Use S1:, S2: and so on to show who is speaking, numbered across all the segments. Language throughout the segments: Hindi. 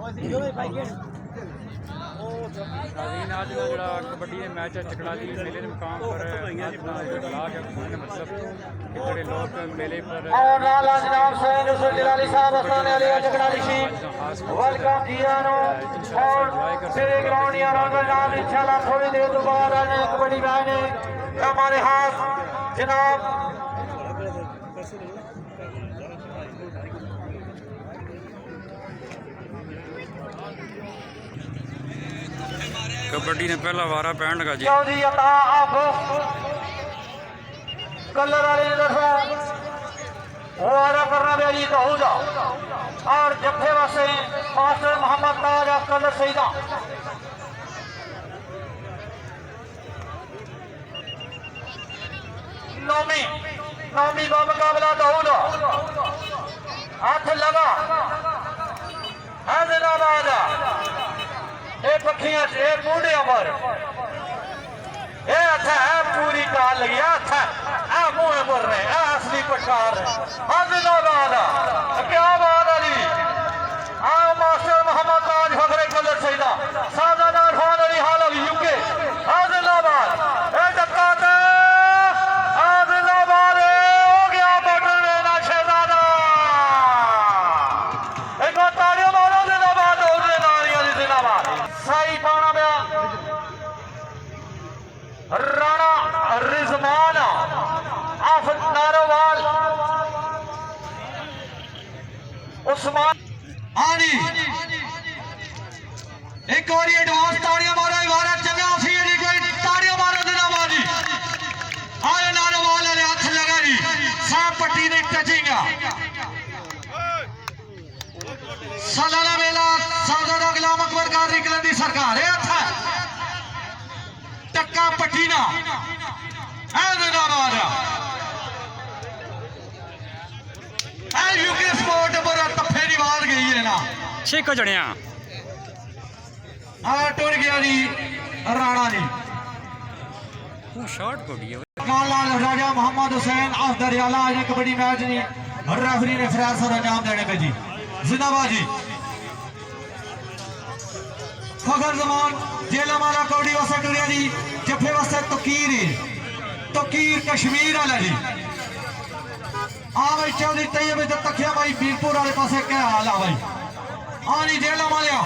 S1: आज का जोड़ा कबड्डी के मैच है चकड़ा दी मेले के मुकाम पर मतलब बड़े लोग मेले पर
S2: थोड़ी देर तो बाद कबड्डी बहने हमारे हाथ जनाब
S1: कबड्डी ने पहला वारा पैन लगा जी
S2: कलर वाले वारा करना बेली तो हो जाओ और जफे वासे मास्टर मोहम्मद ताज कलर सईदा नौमी का मुकाबला तो हो जाओ हाथ लगा हैदराबाद पखियां मूढ़िया पर अच्छा है पूरी काल लगी अच्छा मुंह पर रहे असली पछाड़ क्या बात अली आओ मास्टर मोहम्मद ताज फखरे कलर सईदा सादाना खान अली हाल ऑफ यूके आदिलाबाद आदिलाबाद हो गया बटन लेना शहजादा एक बार तालियों मारो जिंदाबाद हो जिंदाबाद सही पाना पिया राणा रिजवान ऑफ नारोवाल उस्मान आनी एक और एडवांस ताड़ियां मारो इबारत चंगा सी जी कोई ताड़ियां मारो जिंदाबाद जी आए नारोवाल वाले हाथ लगा जी साफ पट्टी ने टचिंग सालाना मेला सादाना गुलाम अकबर कादरी कलंदी सरकार है अच्छा टक्का पटीना हैदराबाद यूके स्पोर्ट पर तफे की बात गई है ना
S1: छेको जड़िया
S2: टुर गया जी राणा जी
S1: शॉट को दिया
S2: लाल राजा मोहम्मद हुसैन ऑफ दरियाला आज कबड्डी मैच नहीं रेफरी ने फरार सर अंजाम देने पे जी जिंदाबाद जी फखर जमान जेला मारा कबड्डी वास्ते टुरिया जी जफे वास्ते तकीर कश्मीर वाला जी भाई चौधरी तैयब तखिया भाई बीरपुर वाले पासे क्या हाल है भाई नहीं जेला मारिया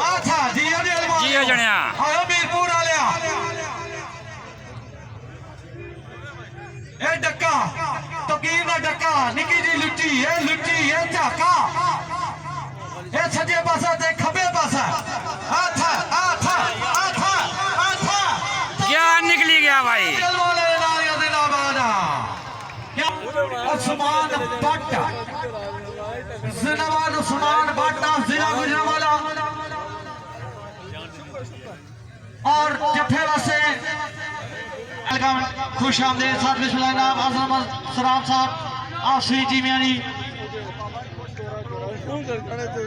S2: अच्छा जिया
S1: जनिया
S2: आयो बीरपुर वाले डक्का तकीर का डक्का निकी जी लुच्ची है झाका ये सजे पासा ते खबे पासा अच्छा अच्छा अच्छा अच्छा
S1: क्या निकली गया भाई
S2: उस्मान भट्ट जिंदाबाद उस्मान भट्ट जिला गुजरांवाला और जफे वासे खुश आमदेद साथ में नाम आजम सराम साहब आसरी जी मियानी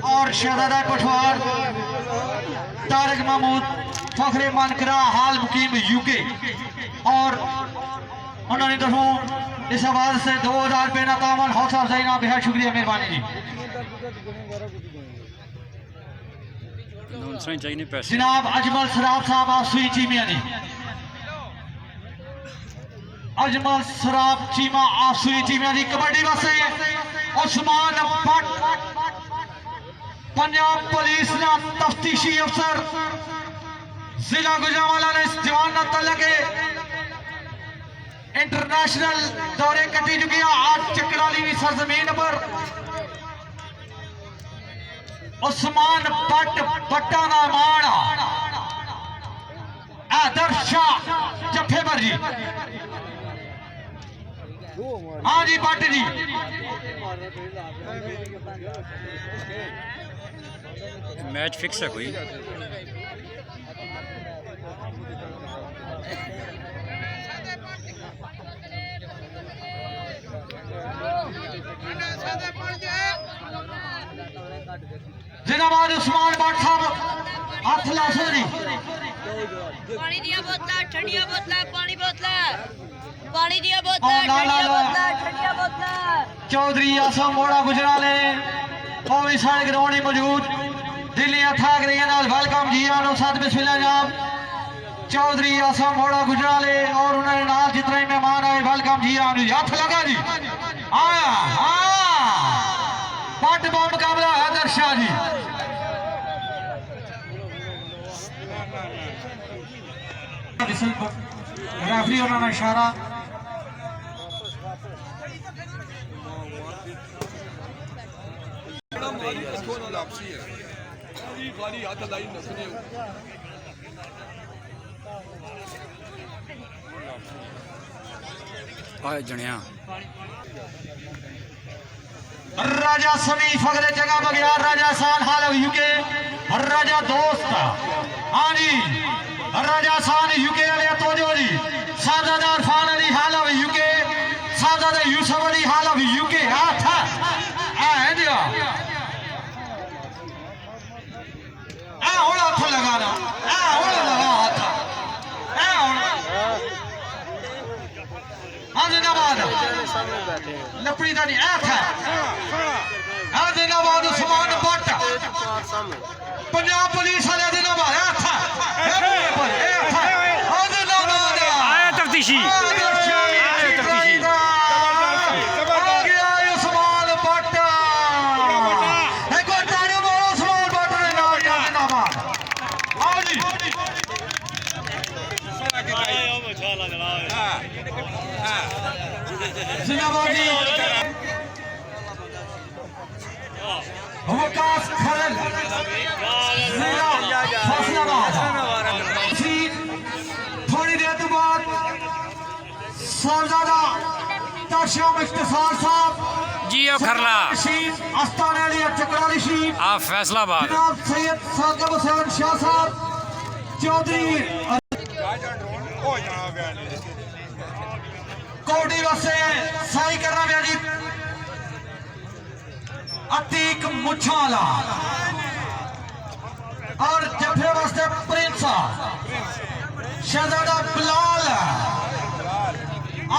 S2: और शहजादा पठवार तारिक महमूद फखरे मानकरा हाल मुकीम यूके और उन्होंने तरफों इस आवाज से 2000 रुपये नातामन हौसला अफजाई ना बेहद शुक्रिया मेहरबानी जी जनाब अजमल सराब साहब आसरी जी मियानी अजमल सराब चीमा आसुई चीमा की कबड्डी वास्ते उस्मान भट्ट पंजाब पुलिस ना तफ्तीशी अफसर जिला गुजरांवाला ने जवान तलके इंटरनेशनल दौरे कटी चुकी आज चकराली की सरजमीन पर उस्मान भट्ट भट्टा का मान आदर्श शाह जफे पर जी हाँ जी भट्ट जी
S1: मैच फिक्स है कोई
S2: जिंदाबाद उस्मान भट्ट साहब हाथ ला सो जी
S3: ਪਾਣੀ ਦੀਆਂ ਬੋਤਲਾਂ ਠੰਡੀਆਂ ਬੋਤਲਾਂ ਪਾਣੀ ਦੀਆਂ ਬੋਤਲਾਂ ਠੰਡੀਆਂ ਬੋਤਲਾਂ
S2: चौधरी आसम मोड़ा गुजराले और भी सारे ग्राउंड में मौजूद दिल्ली थाक रही है वेलकम जी आनो साथ बिस्मिल्लाह जनाब चौधरी आसम मोड़ा गुजराले और उन्होंने नाल जितने मेहमान आए वेलकम जी आनो हथ लगा जी आया पट बम मुकाबला है दर्शा जी रेफरी उन्होंने इशारा
S1: जनिया
S2: राजा समी फगरे जगह बगैर राजा सान हाल यूके राजा दोस्त हाँ जी राजा सान यूके वाले तोजो जी साहबजादा इरफान अली हाल यूके साहबजादा यूसुफ अली हाल यूके हाथ है दिया हथ लगाना लगा हाथ हाँ जिंदाबाद लपड़ी का नहीं था हाँ जिंदाबाद उस्मान भट्ट पंजाब पुलिस वाले जिंदाबाद हाँ जिंदाबाद
S1: आया तफ्तीशी
S2: उस्मान भट्ट एक बार तालियां मारो उस्मान भट्ट ने नाम जिंदाबाद हाँ जी जिंदाबाद जी वकास खरल थोड़ी देर तो बाद साहबजादा ताशाम इख्तिसार साहब
S1: जियो खरला
S2: अस्ताना अली चकराली शीफ
S1: आप फैसलाबाद
S2: जनाब सैयद साकिब हुसैन शाह साहब चौधरी कोडी वास्ते सही करना पिया जी अतीक मुछाला और जफे वास्ते प्रिंस शहजादा बिलाल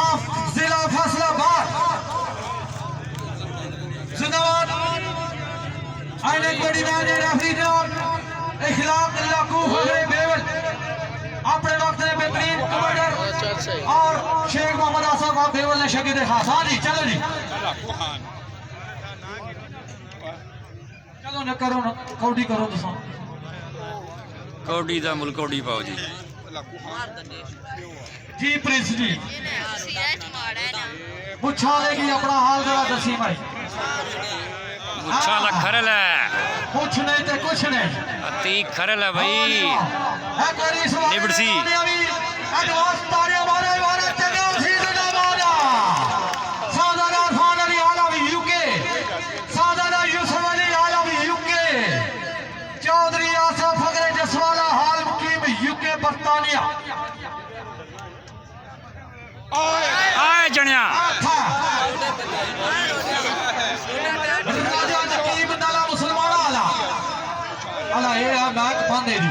S2: ऑफ जिला फैसलाबाद जिंदाबाद आईने बड़ी मैच रेफरी जनाब इखलाक लाकू फगरे बेवल अपने वक्त में बेहतरीन कमांडर और शेख मोहम्मद आसफ आप बेवल ने शकीद खास हाँ जी चलो जी चलो न करो न कौडी करो दसो
S1: कौडी दा मुल कौडी पाओ जी
S2: जी प्रिंस जी मुछा लेगी अपना हाल जरा दसी भाई
S1: मुच्छा ला खरल है
S2: कुछ नहीं तो कुछ नहीं
S1: अति खरल है भाई निबड़सी
S2: एडवांस तालियां मारो मारो चंगा सी जिंदाबाद साहबजादा इरफान अली आलम यूके साहबजादा यूसुफ अली आलम यूके चौधरी आसफ फगरे जसवाला हाल मुकीम यूके बर्तानिया
S1: आए जनिया
S2: राजा नकीब नाला मुसलमान आला अला ये मैच बंद है जी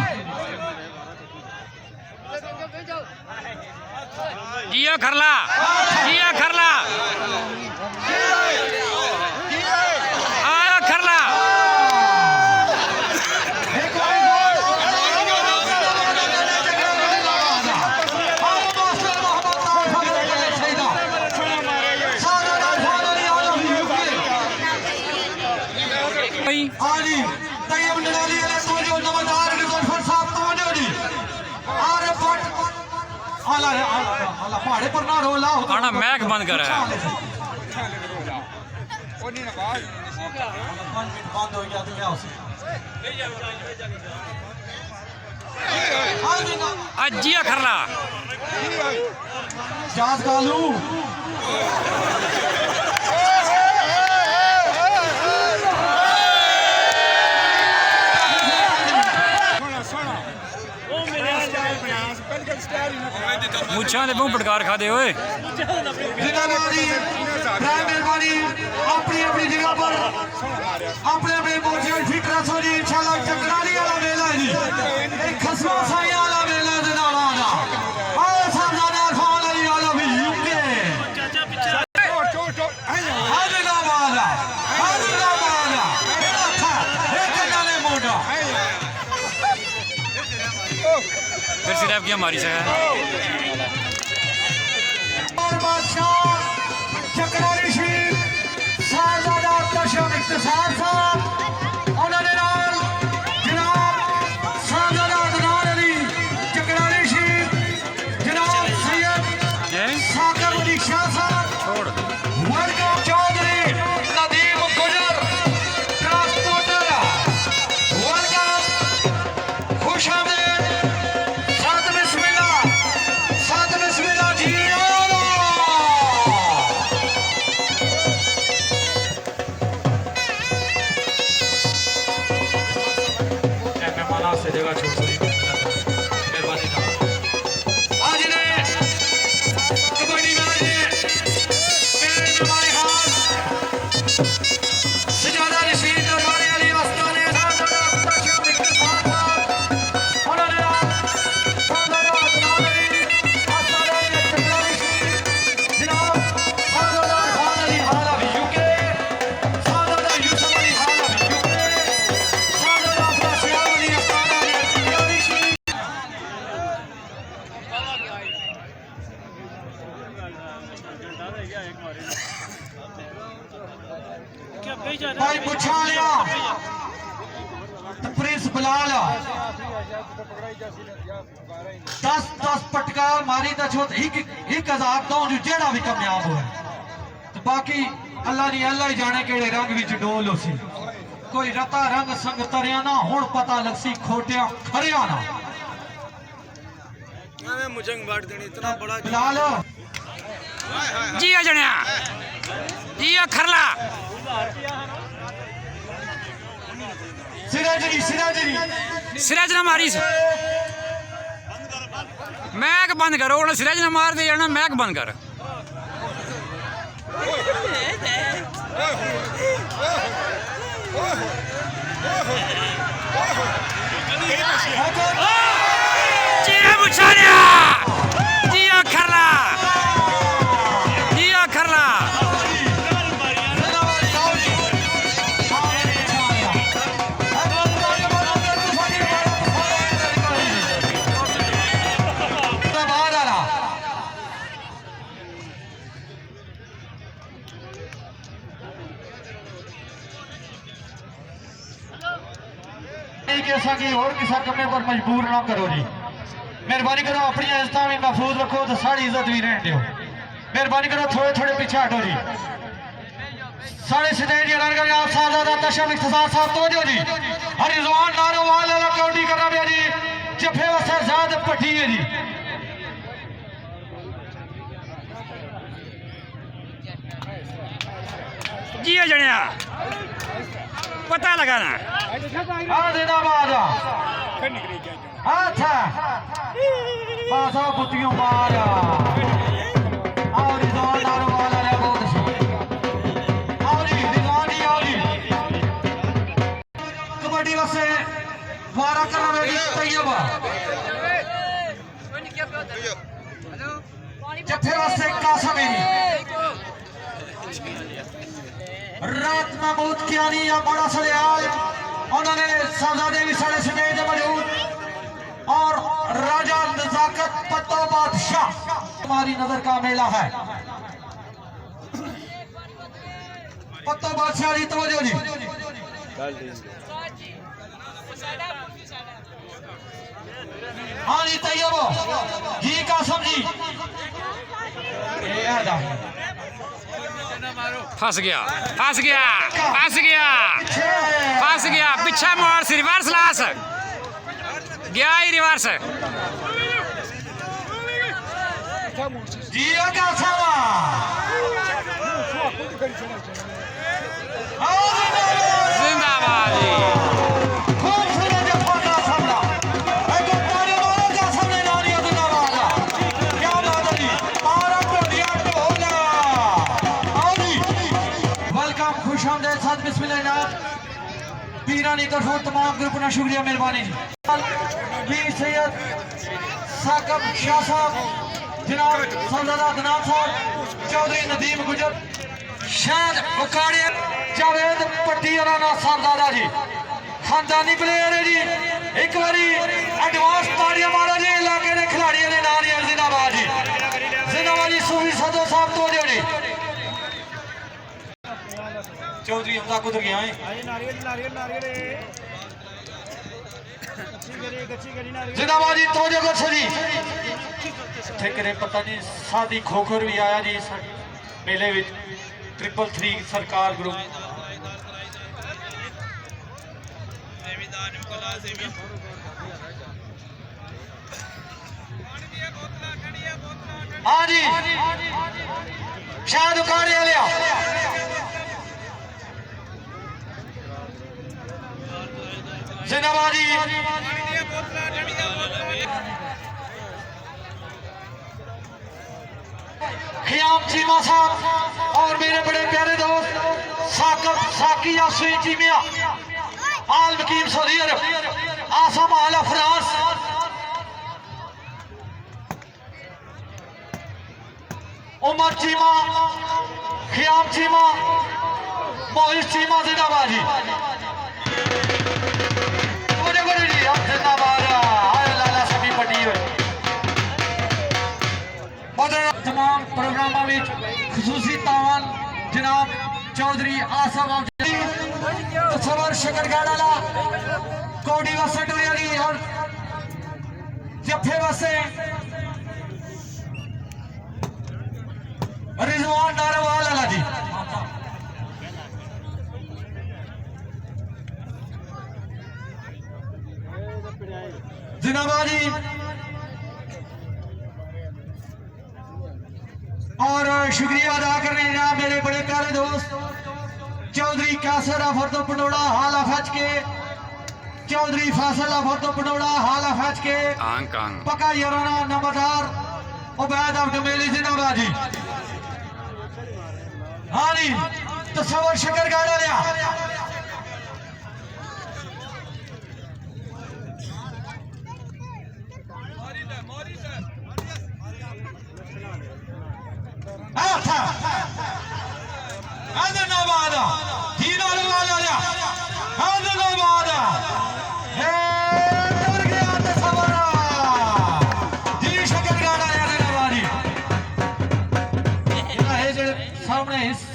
S1: जियो खरला जियो खरला आया खरला
S2: पहाड़े पर ना रोला
S1: आना मैक बंद कर है
S2: बंद हो गया तो क्या हो
S1: आज जियो खरला
S2: जाज कालू
S1: मुच्छा दे मुंह पटकार खा दे ओए
S2: जिंदाबादी मेहरबानी अपनी अपनी जगह पर अपने अपने पहुंचे फिट रखो जी इंशाल्लाह चकराली वाला मेला है जी एक खसमा साई वाला
S1: फिर सिर्फ की हमारी से है
S2: और बादशाह चकरारी शीर साहबजादा तशम इख्तिसार साहब उन्होंने नाल जनाब साहबजादा अदनान अली चकरारी शीर जनाब सैयद साकिब अली शाह साहब
S1: छोड़
S2: वेलकम चौधरी नदीम गुजर ट्रांसपोर्टर वेलकम खुश आमदीद साद बिस्मिल्लाह जी मेहमाना से जगह छोड़ दी मेहरबानी आज ने कबड्डी मैच मेरे मेहमान खास सजादा रशीद दरबारी अली मस्तानी साहब तशम इख्तिसार साहब उन्होंने साहबजादा अदनान अली अस्ताद चकरारी शीर जनाब साहबजादा खान अली हालब यूके साहबजादा यूसुफ अली हालब यूके साहबजादा फरासियाब अली अस्ताद चकरारी शीर भाई पुछा लिया तो प्रिंस बिलाल 10 पटकार मारी तो छो एक हजार तो जेड़ा भी कामयाब हुआ तो बाकी अल्लाह नी अल्लाह ही जाने केड़े रंग विच डोल सी कोई रता रंग संग तरिया ना हुण पता लगसी खोटिया खरिया ना
S4: मुझंग बांट देनी इतना बड़ा
S2: बिलाल
S1: जी जणिया जी खरला
S2: सिराजरी
S1: सिराज ना मारी से मैक बंद करो उन्हें सिराज ना मार दे जाना मैक बंद कर जिया बुछानिया जिया खरला जिया खरला और किसा कमे पर मजबूर ना करो जी मेहरबानी करो अपनी इज्जत भी महफूज रखो तो सारी इज्जत भी रहने दो मेहरबानी करो थोड़े थोड़े पीछे हटो जी साढ़े स्टेज आप साहबजादा तशम इख्तिसार साहब तो जी हरिजवान नारोवाल कौडी करना पिया जी जफे वसे जाद पट्टी है जी जिया जणिया पता लगाना
S2: जिंदाबाद अच्छा पासा बुतियों मार और रिजवान नारोवाल वाले बहुत सी और रिजवान जी और कबड्डी वसे वारा करना बेटी तैयब जफे वसे कासम रात महमूद कियानी या बड़ा सलियाल उन्होंने साहबजादे भी साढ़े समेत मौजूद और राजा नजाकत पत्तो बादशाह हमारी नजर का मेला है पत्तो बादशाह जी तवज्जो जी हाँ जी तैयब जी कासम जी
S1: फंस गया फंस गया फंस गया फंस गया पीछे मोड़ से रिवर्स लास गया ही रिवर्स
S2: जी कासम
S1: जिंदाबाद
S2: खूबसूरत जफा कासम दा एक तारे वाला कासम ने नारी जिंदाबाद क्या बात है जी मारा ढोलिया ढोला वेलकम खुश आमदेद साथ बिस्मिल्लाह जनाब पीरानी तरफों तमाम ग्रुप ना शुक्रिया मेहरबानी जी पीर सैयद साकिब शाह साहब जनाब साहबजादा अदनान साहब चौधरी नदीम गुजर शाद उकाड़े जावेद पट्टी और साहबजादा जी खानदानी प्लेयर है जी एक बारी एडवांस तालियां तक उधर गया है जिंदाबाद जी तवज्जो कर सजी इत्थे करे पता नहीं सादी खोखर भी आया जी मेले विच 333 सरकार ग्रुप हाँ जी शायद उकाड़े लिया जिंदाबाद जी खियाम चीमा साहब और मेरे बड़े प्यारे दोस्त साकी यासुई चीमिया आल मकीम सौदीर आसम आला फ्रांस उमर चीमा खियाम चीमा मोहित चीमा जिंदाबाद जी जिंदाबाद लाला सभी पटी हुई तमाम प्रोग्रामों में खसूसी तावन जनाब चौधरी आसम तस्वर शकरगाड़ा कोडी वसे डोरी और जफे वसे रिजवान नारावाल अला जी जिनाबाद जी और शुक्रिया अदा करने जनाब मेरे बड़े प्यारे दोस्त चौधरी कासर अफर पंडोड़ा हाल अफज के चौधरी फासल अफर पंडोड़ा हाल अफज के पका याराना नंबरदार उबैद अब्दुल जिनाबाद जी हाँ जी तस्वर शकरगाड़ा लिया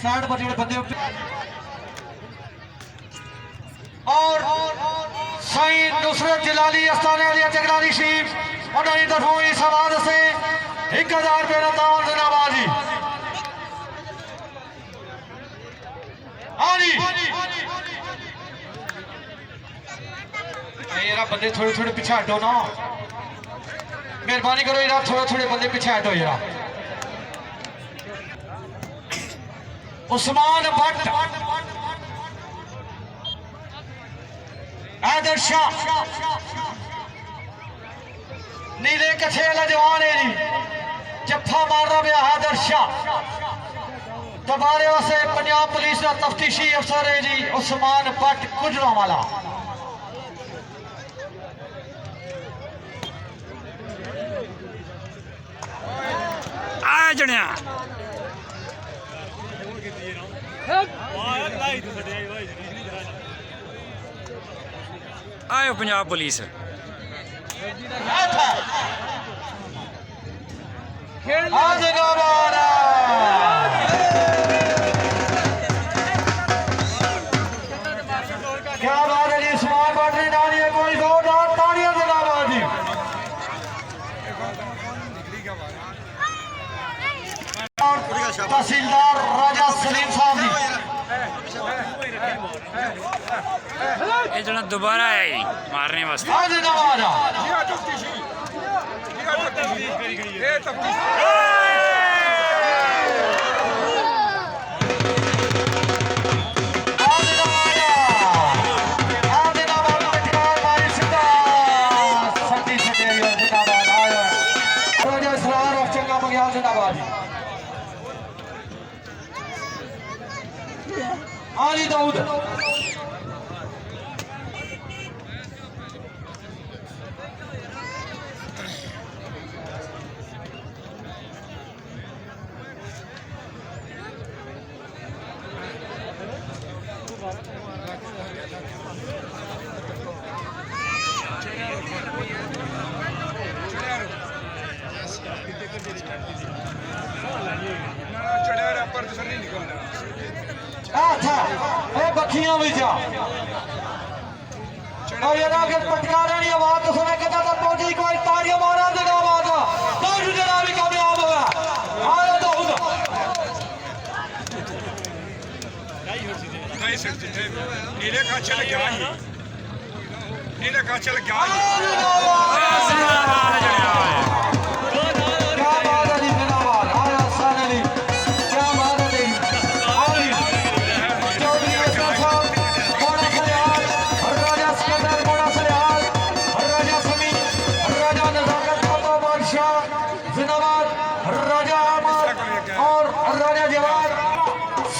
S2: साठ बजे बंदे और साईं नुसरत जलाली अस्ताने वाली जगरानी शरीफ उन्होंने तरफों इस आवाज से 1000 रुपये का तावन जिंदाबाद जी हाँ जी यार बंदे थोड़े थोड़े पीछे हटो ना मेहरबानी करो यार थोड़े थोड़े बंदे पीछे हटो यार उस्मान भट्ट हैदर शाह नीले कछे वाला जवान है जी जफ्फा मार रहा है हैदर शाह दबारे वास्ते पंजाब पुलिस का तफ्तीशी अफसर है जी उस्मान भट्ट गुजरा वाला
S5: आ जणिया आयो पंजाब पुलिस
S2: क्या बात है जी उस्मान भट्ट ने डाली है कोई जोरदार तालियां जिंदाबाद जी तहसीलदार राजा सलीम साहब जी
S5: ये जना दोबारा है मारने वास्ते
S2: हाँ जिंदाबाद Ali Daud मुठियां में जा और ये ना कि पटकारे की आवाज तो सुने कहता था फौजी कोई तालियां मारा देगा आवाज तो जरा भी कामयाब हुआ आया तो
S4: नीले का चल गया नीले का चल गया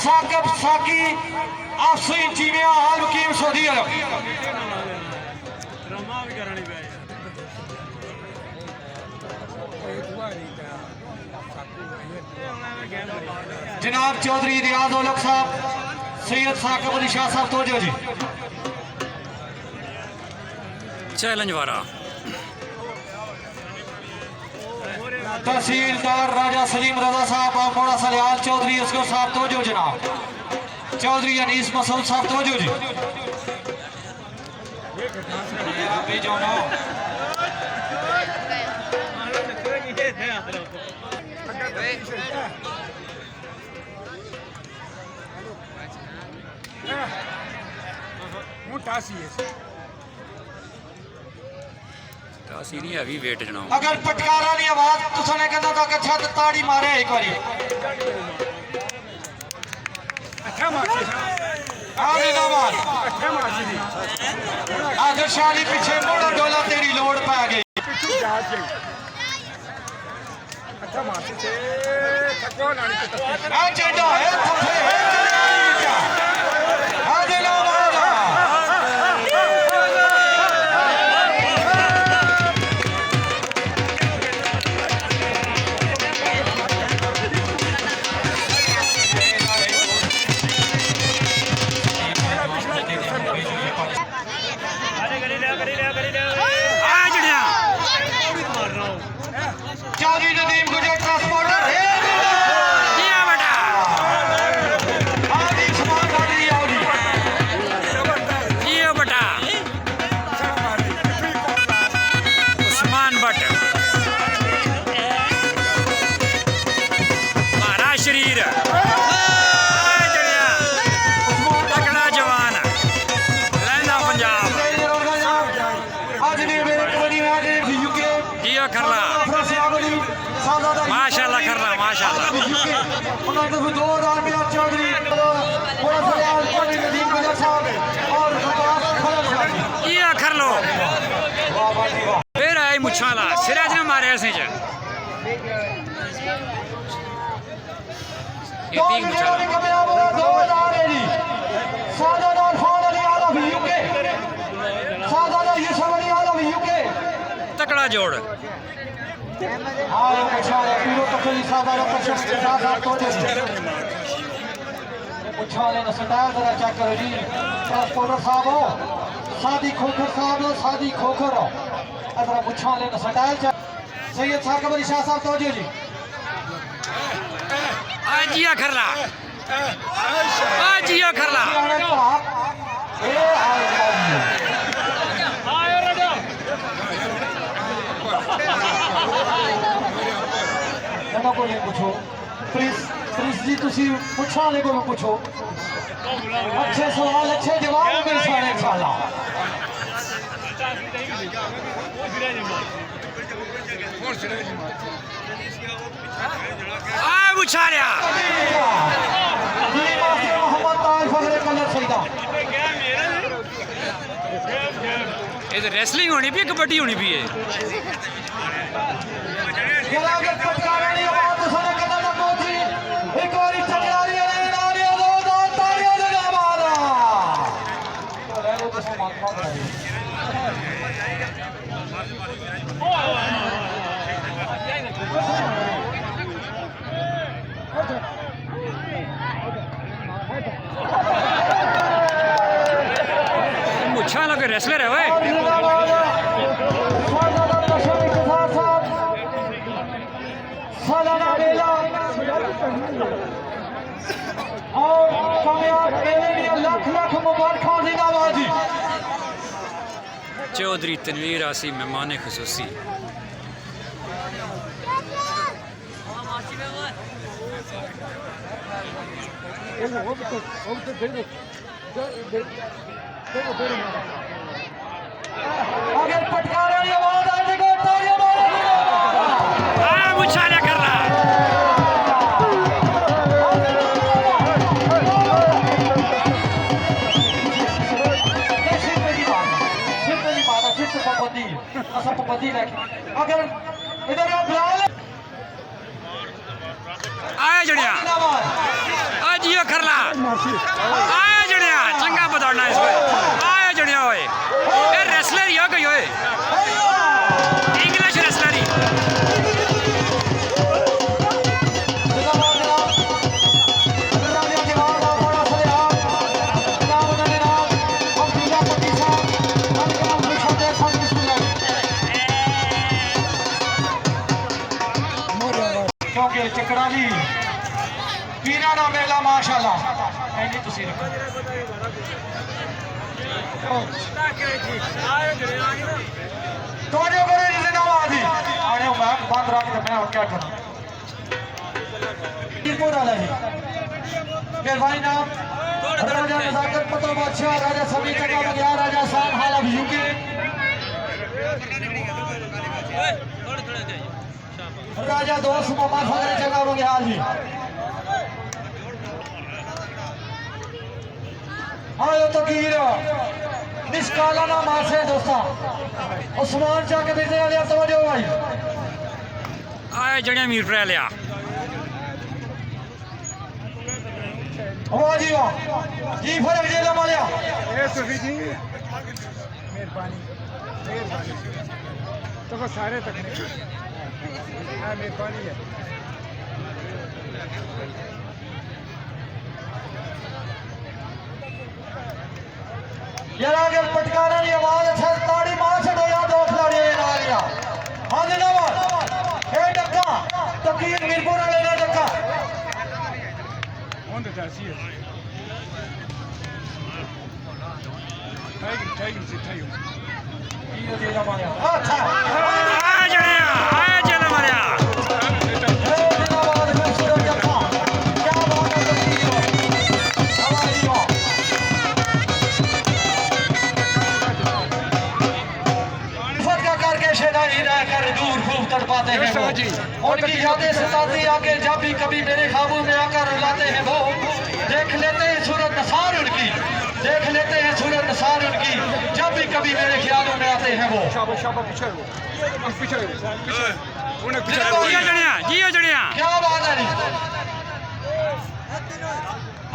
S2: साकिब साकी आफसी चीमिया हाल मुकीम सऊदी अरब जनाब चौधरी रियाज उलक साहब सैयद साकिब अली शाह साहब तोजो जी
S5: चैलेंज वाला
S2: तहसीलदार राजा सलीम रजा साहब और मोड़ा सलियाल चौधरी असगर साहब तोजो जनाब चौधरी अनीस मसूद साहब तोजो जी
S5: तासी नहीं हैवी वेट जनाब
S2: अगर पटकारा की आवाज तुसाने कहना था कि छत ताड़ी मारे एक बारी आदर शाली पीछे मोड़ा डोला तेरी लोड़ पै गई चेंडा है चौधरी नदीम गुजर ट्रांसपोर्टर
S5: उस्मान भट्ट महाराज शरीर तगड़ा जवान लहंदा पंजाब जियो खरला माशाल्लाह खरला माशाल्लाह जियो खर लो फिर आई मुछाला सिरा च ना मारे असें च इतनी मुछाला तकड़ा जोड़
S2: चेक करो जी ट्रांसपोर्टर साहब हो सादी खोखर साहब हो सादी खोखर हो अदरा मुछा लेना सटाइल सैयद साकिब अली शाह साहब तवज्जो जी
S5: जिया खरला जिया खरला
S2: पूछो प्रिंस जी तुसी पुछा वाले को पूछो अच्छे सवाल अच्छे जवाब मिल सारे इंशाल्लाह
S5: उछालिया
S2: मोहम्मद ताज फखरे कलर सईदा
S5: ये तो रेसलिंग होनी भी कबड्डी होनी भी है
S2: एक बारी चकरारी दो तालियां दे हमारा
S5: मुच्छा लगे रेसलर है भाई
S2: सालाना मेला और कामयाब लाख लाख
S5: चौधरी तनवीर आसी मेहमान खसूसी।
S2: अगर पटकारा ये आवाज आ जाएगा तो ये
S5: मुछाला कर रहा
S2: अगर इधर आप
S5: आया जड़िया आज ये खरला आया जड़िया चंगा बताना इसको आया जड़िया होए ये रेसलर यो कोई होए इंग्लिश रेसलर ही
S2: क्योंकि चकड़ाली पीरा ना मेला माशाल्लाह नहीं तुसी रखो तोड़ियो करे जिसे ना आधी आने मैं बंद रख के मैं और क्या करूं पूरा लगी फिर भाई नाम राजा नजाकत पतो बादशाह राजा सभी चका बगया राजा शान हाल अब यूके राजा दोस्त मोहम्मद फजल जगह बगयाल जी आयो तो कीर निष्काला ना मासे दोस्ता उस्मान चाह के भेजने वाले तवज्जो भाई
S5: आया जड़िया मीर पर लिया
S2: वाह जी वाह जी फर्क जेला मालिया
S4: ए सुफी जी मेहरबानी तो सारे तक मेहरबानी है।
S2: यार आगे पटकारा की आवाज अच्छा ताड़ी मार छो यार दो खिलाड़ी आ गया हाँ जनाब ए डक्का तकीर मीरपुर वाले ने डक्का
S4: On the desk here. Tiger, Tiger.
S2: ये जेला मारिया अच्छा
S5: आया जड़िया आया जला मारिया
S2: जिंदाबाद खूबसूरत डक्का क्या बात है तकीर हमारी वाह फटका करके शेदाई रह कर दूर खूब तड़पाते हैं वो उनकी यादें सताती आके जब भी कभी मेरे ख्वाबों में आकर रुलाते हैं वो देख लेते हैं सूरत नसार उनकी देख लेते हैं सूरत नसार उनकी जब भी कभी मेरे ख्यालों में आते हैं वो
S4: शाबाश पीछे उन्हें
S5: जियो जड़िया
S2: क्या बात है नहीं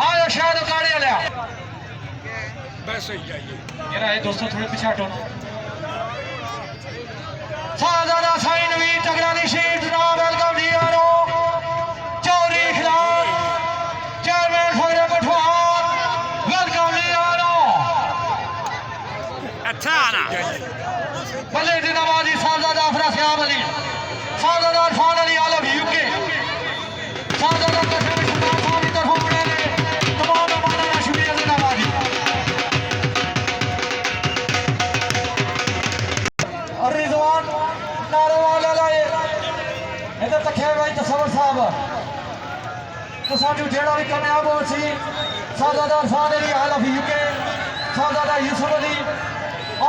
S2: आयो शायद उकाड़े लिया
S4: बस सही है ये
S2: मेरा ये दोस्तों थोड़े पीछे हटो सादाना साइन वीर तगड़ानी शीट जनाब वेलकम जी यारो चौधरी खिलाफ चेयरमैन फगरे पठवार वेलकम जी यारो
S5: अच्छा आना
S2: भले जिंदाबादी साहबजादा अफरा सियाब अली साहबजादा इरफान अली आलम यूके साहबजादा कसम शुक्र साहब की तरफ बड़े ने तमाम मेहमानों का शुक्रिया जिंदाबादी और रिजवान नारोवाला लाए इधर तक है भाई तसव्वुर साहब तो साडू जेड़ा भी कामयाब हो सी साहबजादा इरफान अली आलम यूके साहबजादा यूसुफ अली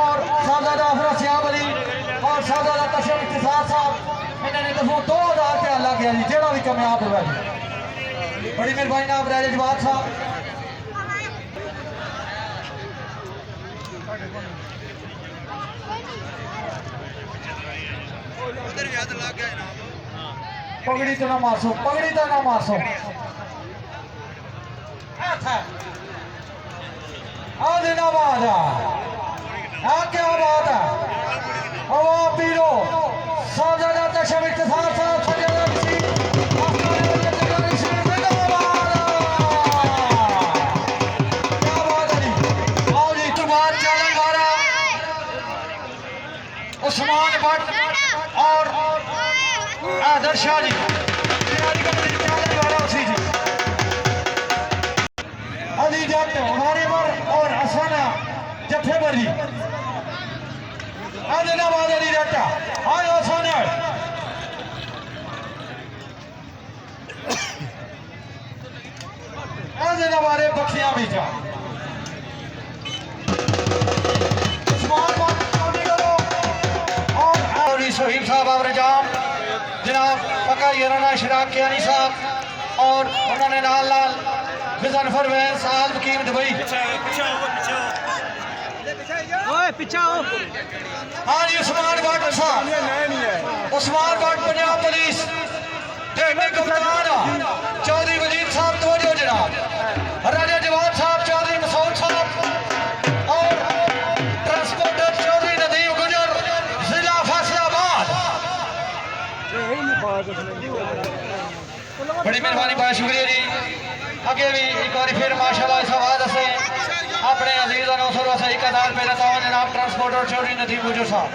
S2: और साहबजादा अफरा सियाब अली और साहबजादा तशम इख्तिसार साहब इन्होंने दफो 2000 रुपया लग गया जी जेड़ा भी कामयाब हुआ जी बड़ी मेहरबानी नाम राजे जवाब साहब पगड़ी तो ना मारसो पगड़ी तो ना मारसो जिंदाबाद क्या बात है अवाम पीरो साहबजादा तशम इख्तिसार साहब साहबजादा नसीर क्या बात है जी आओ जी तुमार चालन वाला उस्मान भट्ट और आदर शाह जी चालन वाला उसी जी अली जट हमारे पर और हसना जत्थेबरी
S1: जिंदाबाद अली जट्टा आयो सोने जिंदाबाद बखियां बीचा और सोहिब साहब और जाम जनाब पका यराना शराक कियानी साहब और उन्होंने लाल लाल फिजन फरवेज साल वकीम दुबई हाँ जी उस्मान भट्ट साहब उस्मान भट्ट पंजाब पुलिस कप्तान चौधरी वजीर साहब तवज्जो जनाब राजा जवान साहब चौधरी मसूद साहब और ट्रांसपोर्टर चौधरी नदीम गुजर जिला फैसलाबाद बड़ी मेहरबानी बहुत शुक्रिया जी अगे भी एक बार फिर माशाल्लाह इस आवाज से अपने अजीज और नौसर व सही का दाल पहला था जनाब ट्रांसपोर्टर चौधरी नदीम गुजर साहब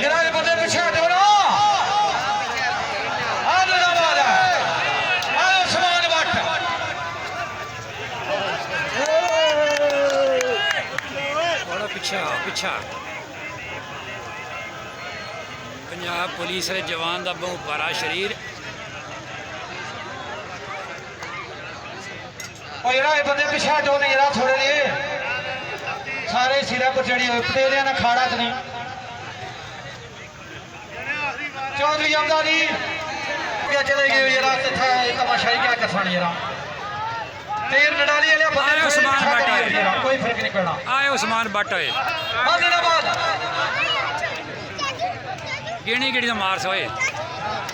S1: जनाब बंदे पीछे हटो ना
S5: पिछा पंजाब पुलिस के जवान का बहुत भारा शरीर
S1: बंदे पिछे हटो नहीं जरा थोड़े लिए सारे सिरा पर चढ़ी हुई पटेरिया ने खाड़ा तो नहीं चौधरी अमदारी क्या चले गए जरा तमाशाई क्या कर जरा तेर नडाली वाले बंदे
S5: उस्मान भट्ट
S1: कोई फर्क नहीं पड़ना
S5: आए उस्मान भट्ट होए गिणी गिणी तो मार्स होए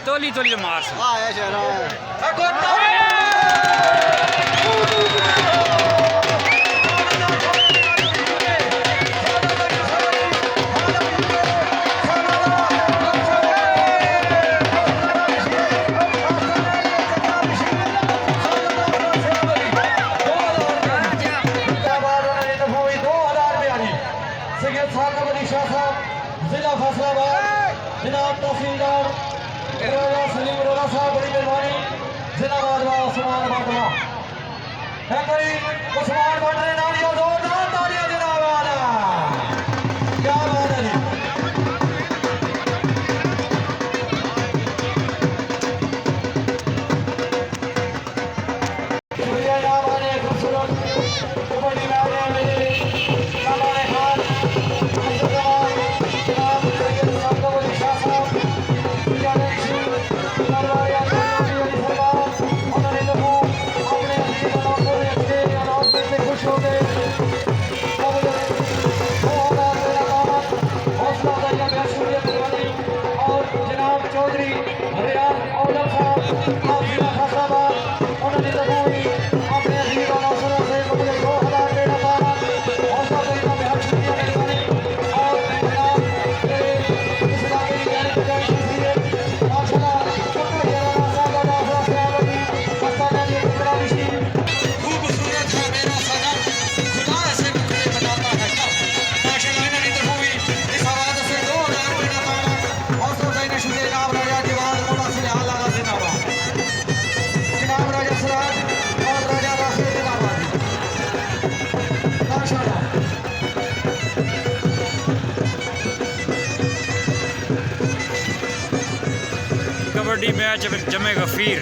S5: तोली तोली तो मार्स
S1: जिला फैसलाबाद जनाब तहसीलदार सलीम अरोड़ा साहब बड़ी मेहरबानी जिलाबाद उस्मान भट्ट है कोई उस्मान भट्ट ने नाम लिया जोरदार तालियां जिलाबाद क्या बात है शुक्रिया जनाब आने खूबसूरत कबड्डी मैच मेरे सामाने खान चौधरी रियाज औलम साहब जिला फैसलाबाद उन्होंने दबोई अपने अजीज और नौसरों से मुझे 2000 बेड़ा पाना हौसला देने का बेहद शुक्रिया मेहरबानी और जनाब इस इलाके की जाने की माशाल्लाह छोटा हिराना साहब का दाखिला सलामती मस्ताना जी टुकड़ा विशी खूबसूरत है मेरा सजन खुदा से मुझे बताता है माशाल्लाह इन्होंने दबोई इस आवाज से 2000 बेड़ा पाना हौसला देने शुक्रिया जनाब राजा जवान मोला से आला जिंदाबाद जनाब राजा सराज और राजा राशिद जिंदाबाद माशाल्लाह
S5: कबड्डी मैच में जमे गफीर